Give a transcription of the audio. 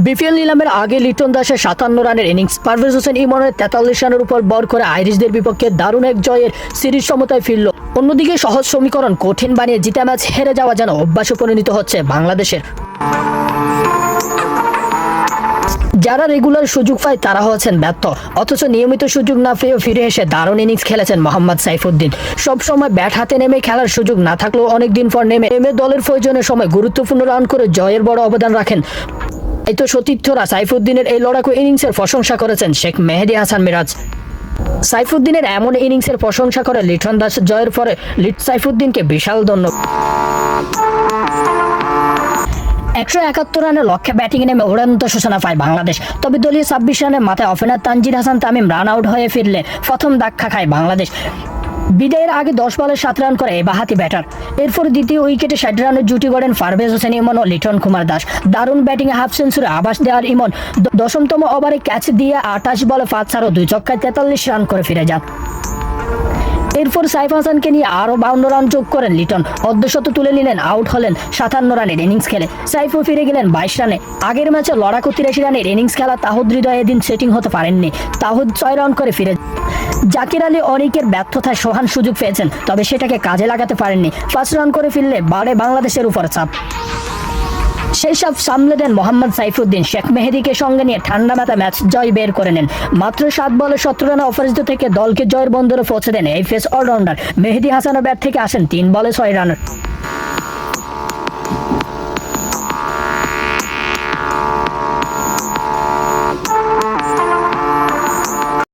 BPL নিলামের আগে লিটন দাসের ৫৭ রানের ইনিংস, পারভেজ হোসেন ইমনের ৪৩ রানের উপর ভর করে আইরিশদের বিপক্ষে দারুণ এক জয়ের সিরিজ সমতায় ফিরল। অন্যদিকে সহজ সমীকরণ কঠিন বানিয়ে জিতা ম্যাচ হেরে যাওয়া যেন অভ্যাসে পরিণত হচ্ছে বাংলাদেশের। যারা রেগুলার সুযোগ পায় তারা হচ্ছেন ব্যর্থ, অথচ নিয়মিত সুযোগ না পেয়েও ফিরে এসে দারুণ ইনিংস খেলেছেন মোহাম্মদ সাইফুদ্দিন। সবসময় ব্যাট হাতে নেমে খেলার সুযোগ না থাকলেও অনেকদিন পর নেমে দলের প্রয়োজনের সময় গুরুত্বপূর্ণ রান করে জয়ের বড় অবদান রাখেন। এই তো সতীর্থরা সাইফুদ্দিনের এই লড়াকু ইনিংসের প্রশংসা করেছেন শেখ মেহেদী হাসান মিরাজ। সাইফুদ্দিনের এমন ইনিংসের প্রশংসা করে লিটন দাস জয়ের পরে সাইফুদ্দিনকে বিশাল ধন্যবাদ। ১৭১ রানের লক্ষ্যে ব্যাটিংয়ে নেমে উড়ন্ত সূচনা পায় বাংলাদেশ। তবে দলীয় ২৬ রানের মাথায় opener Tanzid Hasan Tamim run out হয়ে ফিরলে প্রথম ধাক্কা খায় বাংলাদেশ। বিদায়ের আগে ১০ বলে ৭ রান করে এই বাঁহাতি ব্যাটার। এরপর দ্বিতীয় উইকেটে ৬০ রানের জুটি গড়েন পারভেজ হোসেন ইমন ও লিটন কুমার দাস। দারুণ ব্যাটিংয়ে হাফ সেঞ্চুরি আভাস দেওয়ার ইমন ১০তম ওভারে ক্যাচ দিয়ে ২৮ বলে ৫ চার ও ২ ছক্কায় ৪৩ রান করে ফিরে যান। এরপর সাইফ হাসানকে নিয়ে আরও ৫২ রান যোগ করেন লিটন, অর্ধশত তুলে নিলেন, আউট হলেন ৫৭ রানের ইনিংস খেলে। সাইফও ফিরে গেলেন ২২ রানে। আগের ম্যাচে লড়াকু ৮৩ রানের ইনিংস খেলা তাহুদ হৃদয় এদিন সেটিং হতে পারেননি। তাহুদ ৬ রান করে ফিরে। জাকির আলী অনেকের ব্যর্থতায় সোহান সুযোগ পেয়েছেন, তবে সেটাকে কাজে লাগাতে পারেননি। ৫ রান করে ফিরলে বাড়ে বাংলাদেশের উপর চাপ। সেই সব সামলে দেন মোহাম্মদ সাইফুদ্দিন। শেখ মেহেদীকে সঙ্গে নিয়ে ঠান্ডা মাথা ম্যাচ জয় বের করে নেন। মাত্র ৭ বলে ১৭ রানে অপরাজিত থেকে দলকে জয়ের বন্দরে পৌঁছে দেন এই পেস অলরাউন্ডার। মেহেদী হাসানের ব্যাট থেকে আসেন ৩ বলে ৬ রানের।